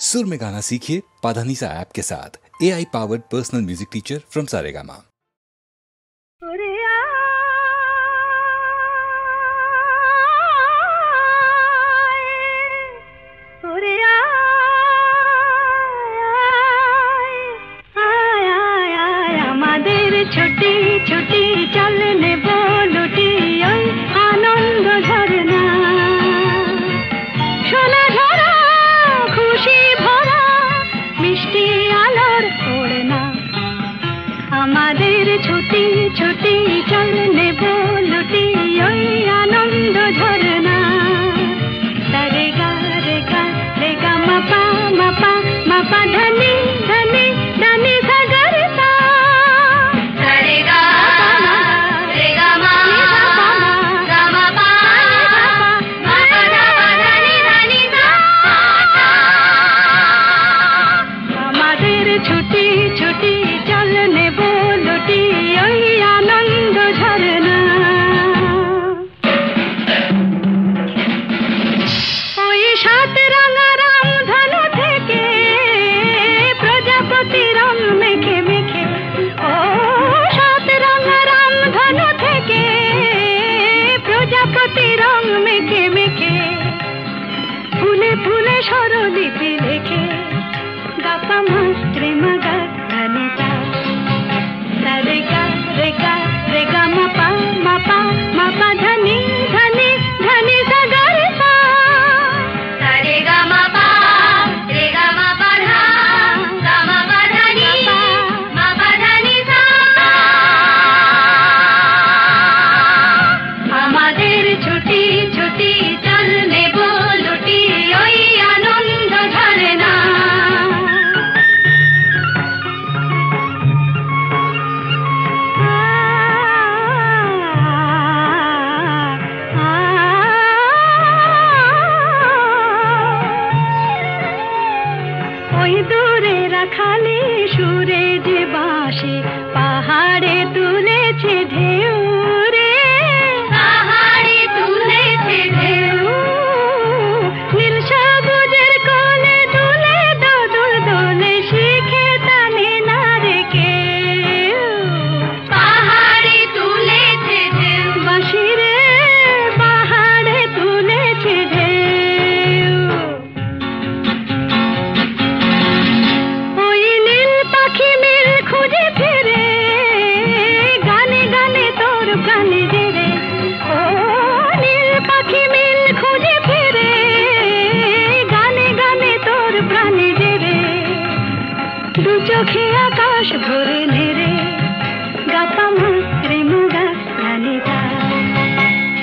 सुर में गाना सीखिए पाधानीसा ऐप के साथ। AI powered personal music teacher from Saregama. छोटी छोटी चलने बोलुटी आनंद झरना सोना झरा खुशी भरा मिष्टी आलोर ओड़ना हमारे छोटी छोटी चलने बोलुटी आनंद झरना रेगा रेगा रेगा मपा मपा मपा धनी धनी धनी सागर सा छोटी छोटी चलने बोलुटी आनंद झरना सात रंगा राम धनु थेके प्रजापति रंग मेखे मेखे सात रंगा राम धनु थेके प्रजापति रंग मेखे मेखे फूले फूले स्वरलिपि लेखे गापा मास्त्रे मगा धनिता रेगा रेगा रेगा मपा मपा मपा धनी धनी धनी सागर सा रेगा मपा धा गा मपा धनी सा हमारे छोटी छोटी चलने बोलुटी आनंद झरना दूरे रखाले सुरे जे बाँशे पहाड़े तुलेছে ঢেউ রে पहाड़े तुलेছে ঢেউ নীল সবুজের কোলে দুলে দোদুল দোলে শিখে টানে না রে কেউ পাহাড়ে তুলেছে ঢেউ বাঁশি রে পাহাড়ে তুলেছে ঢেউ পাখি মিল খুঁজে ফিরে গানে গানে তোর প্রাণে জেরে নীল পাখি মিল খুঁজে ফিরে গানে গানে তোর প্রাণে জেরে দু চোখে আকাশ ভরে নেড়ে গাপা মাত্রে মুগা গানিতা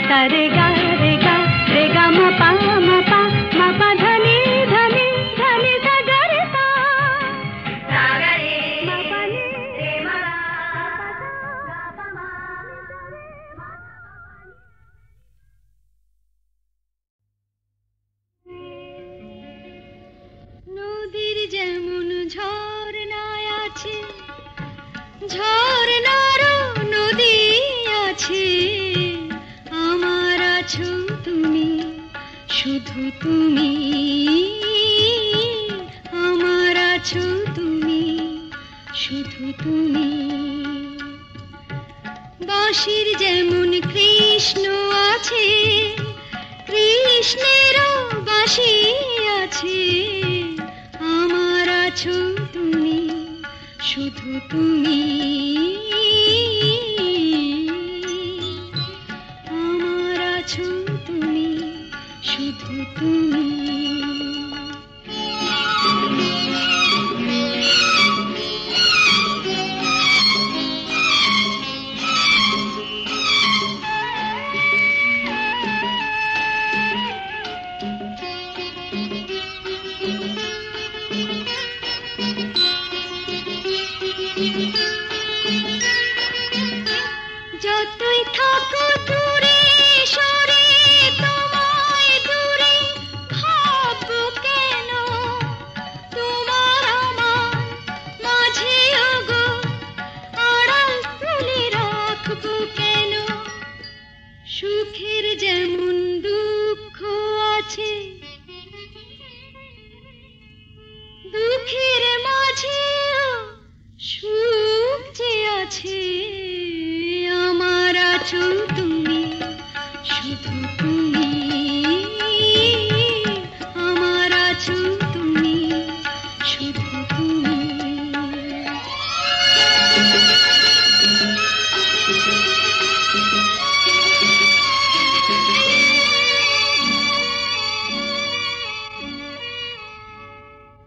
সারে গা রে গা রে গা মাপা মাপা মাপা ধনি ধনি ধনি সাগর সা নদীর যেমন ঝরনায় আছে ঝরনারও নদী আছে আমার আছো তুমি শুধু তুমি আমার আছো তুমি শুধু তুমি বাঁশির যেমন কৃষ্ণ আছে কৃষ্ণেরও বাঁশি আছে আমার আছো তুমি শুধু তুমি আমার আছো তুমি শুধু তুমি আছে আমার আছো তুমি, শুধু তুমি আমার আছো তুমি, শুধু তুমি।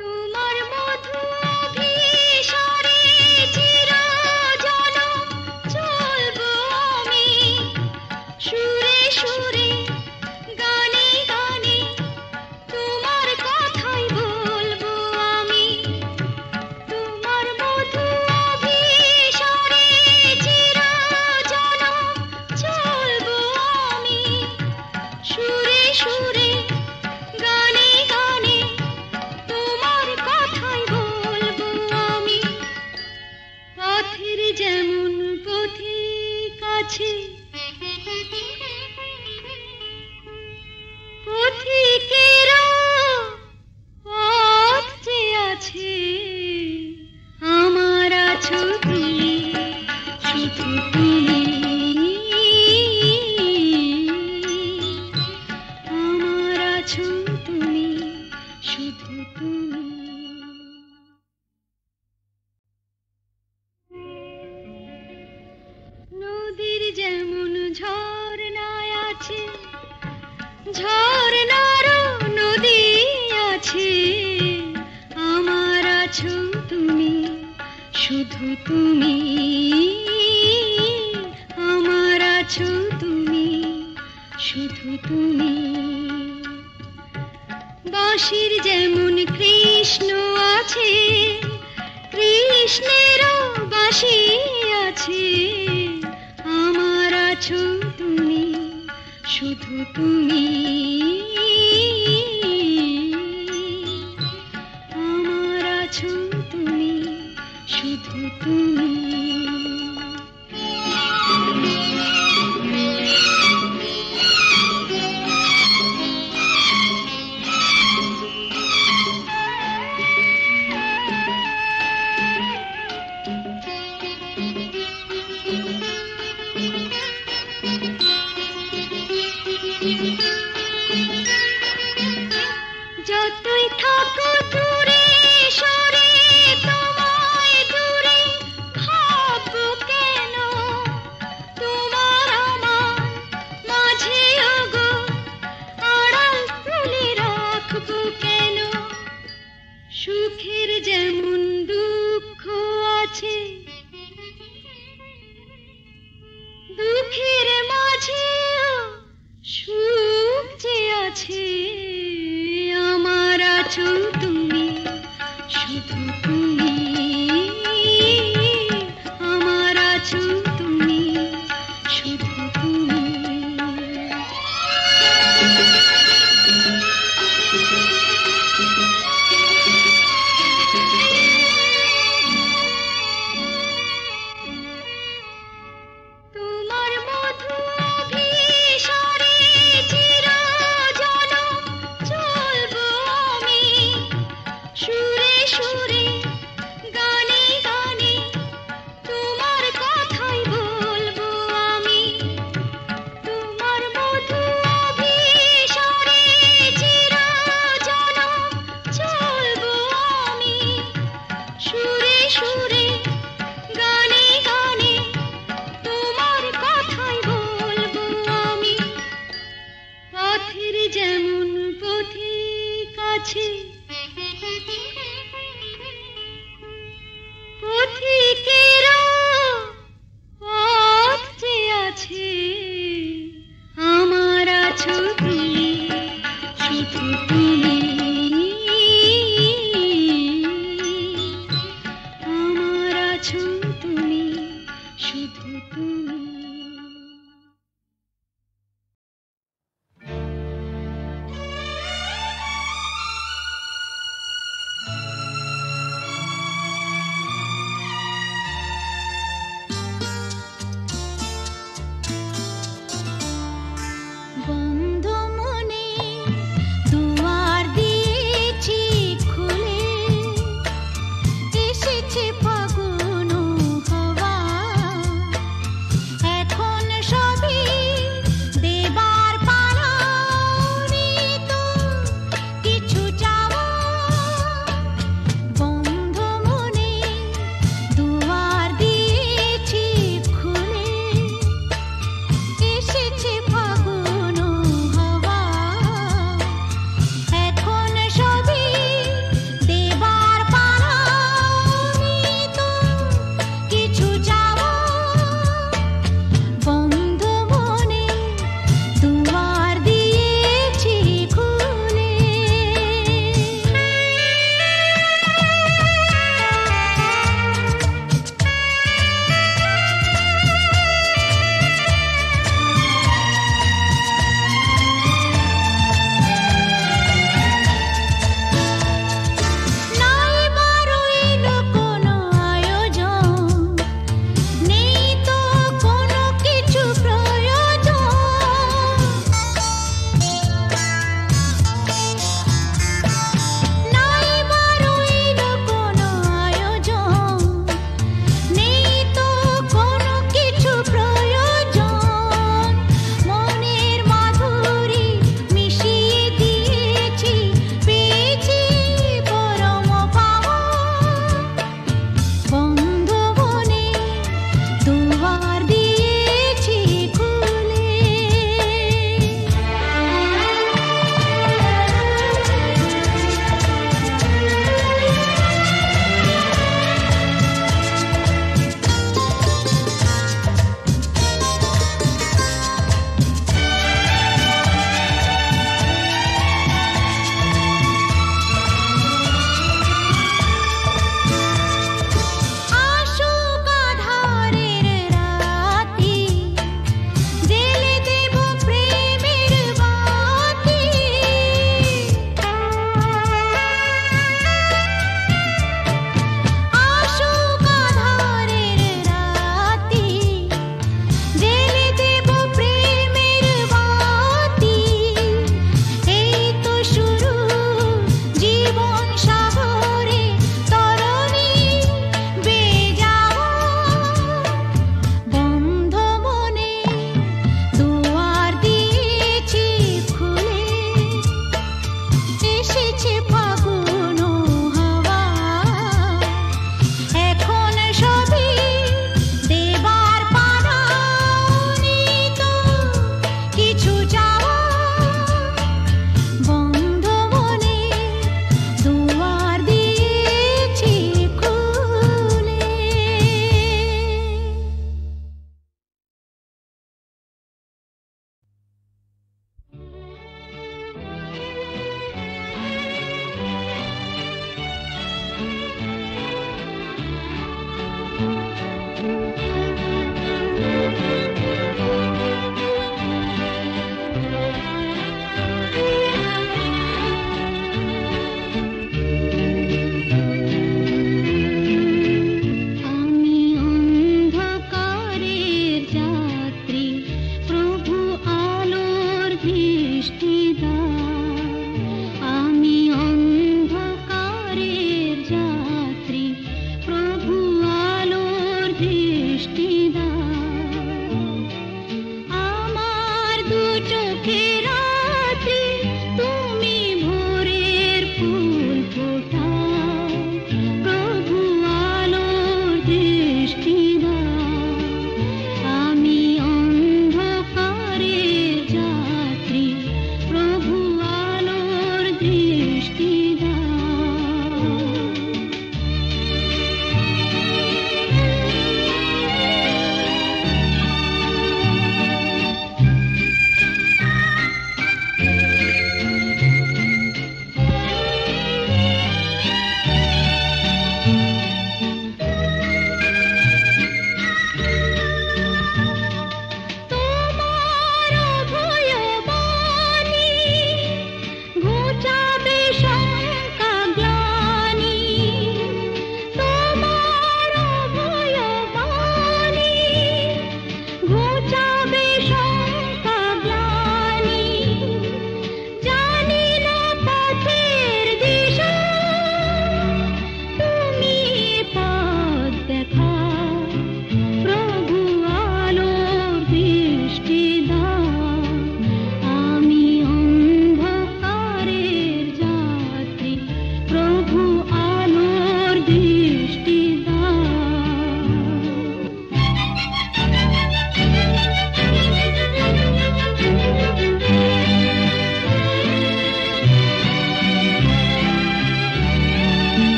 তোমার মধু অভিসারে চিরজনম চলবো আমি, সুরে সুরে গানে গানে তোমার কথাই বলবো আমি। তোমার মধু অভিসারে চিরজনম চলবো আমি, সুরে সুরে গানে গানে তোমার কথাই বলবো আমি। পথের যেমন পথিক আছে, পথিকেরও পথ যে আছে আমার আছো তুমি, শুধু তুমি আমার আছো তুমি, শুধু তুমি। নদীর যেমন ঝর্ণায় আছে, ঝর্ণারও নদী আছে আমার আছো তুমি, শুধু তুমি আমার আছো তুমি, শুধু তুমি। বাঁশির যেমন কৃষ্ণ আছে, কৃষ্ণেরও বাঁশি আছে আমার আছো তুমি, শুধু তুমি আমার আছো তুমি, শুধু তুমি। যতই থাকো দূরে সরে তোমায় দূরে ভাববো কেন, তোমার আমার মাঝে ওগো আড়াল তুলে রাখবো কেন। সুখের যেমন দুঃখ আছে, দুঃখের মাঝেও সুখ যে আছে আমার আছো তুমি, শুধু তুমি আমার আছো তুমি, শুধু তুমি। তোমার মধু অভিসারে চিরজনম চলবো আমি, সুরে সুরে গানে গানে তোমার কথাই বলবো আমি। তোমার মধু অভিসারে চিরজনম চলবো আমি, সুরে সুরে গানে গানে তোমার কথাই বলবো আমি। পথের যেমন পথিক আছে, পথিকেরও পথ যে আছে আমার আছো তুমি, শুধু তুমি আমার আছো তুমি, শুধু তুমি।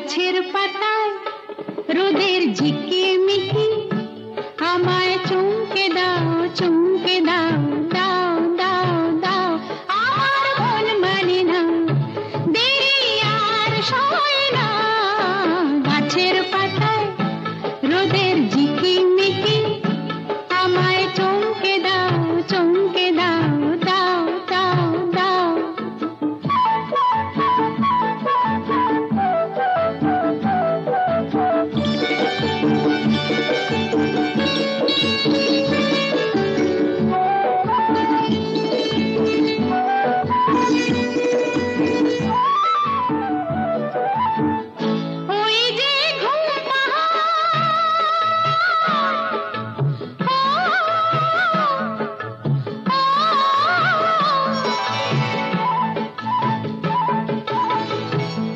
গাছের পাতায় রোদের ঝিকিমিকি আমায় চমকে দাও চমকে দাও দাও দাও দাও আমার মন মানে না দেরি আর সয় না গাছের পাতায় রোদের ঝিকিমিকি আমায় চমকে দাও চমকে দাও দাও দাও দাও ওই যে ঘুম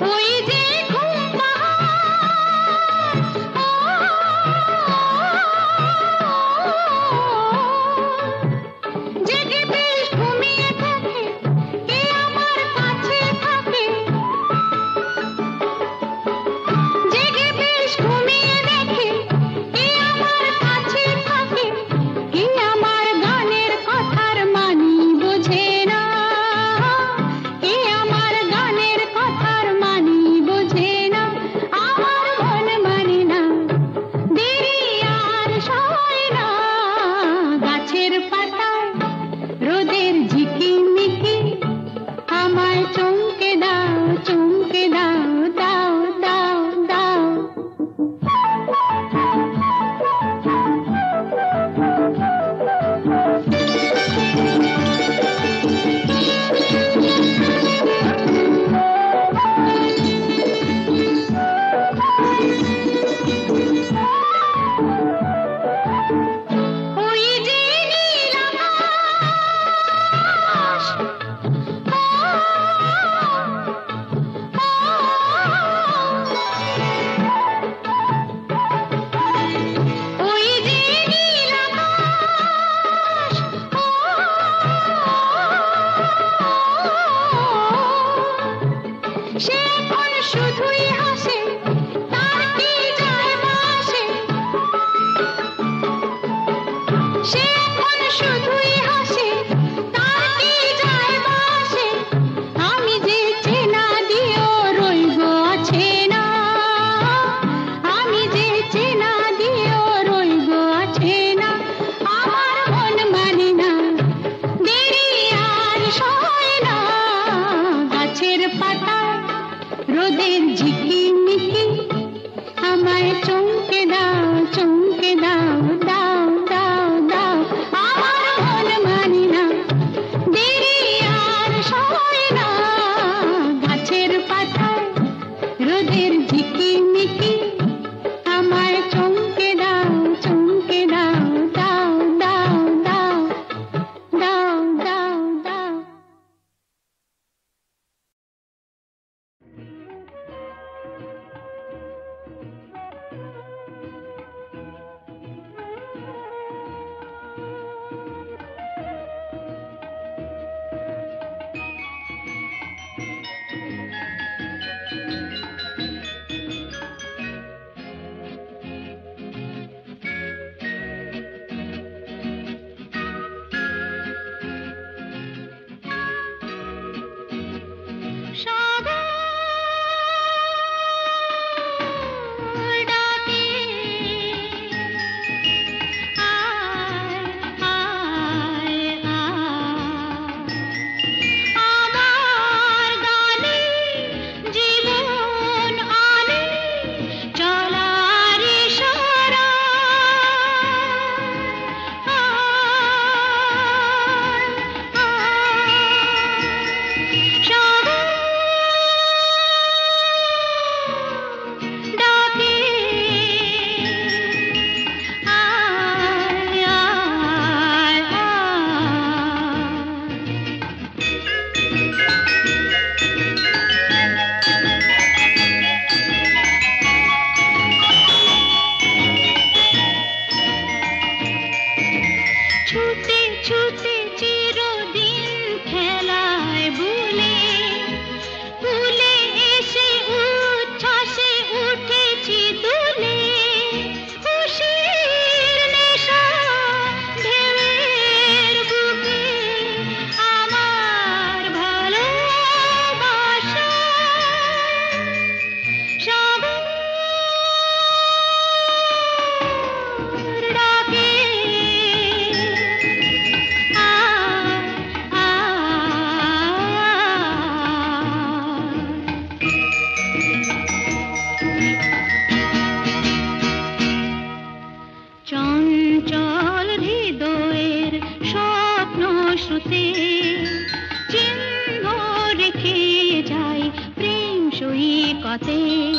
ওই যে ঘুম জেগে বেশ ঘুমিয়ে থাকে কে আমার কাছে থাকে জেগে বেশ ঘুমিয়ে দেখে কে আমার কাছে থাকে কে আমার গানের কথার মানি বোঝে না কে আমার গানের কথার মানি বোঝে না আমার মন মানে না দেরি আর সয় না গাছের পাতায় রোদের ঝিকিমিকি আমায় চমকে দাও চমকে দাও দাও দাও দাও ওই যে নীল আকাশ ওই যে নীল আকাশ সে এখন শুধুই হাসে তার কি যায় আসে সে এখন শুধুই হাসে তার কি যায় আসে আমি যে চেনা দিও রইব আছে না আমি যে চেনা দিও রইব আছে না আমার মন মানে না দেরি আর সয় না গাছের পাতায় রোদের ঝিকিমিকি আমায় চমকে দাও চমকে দাও দাও দাও দাও আমার মন মানে না দেরি আর সয় না গাছের পাতায় রোদের ঝিকিমিকি আমায় চমকে দাও চমকে দাও দাও দাও দাও দাও দাও দাও বাঁচে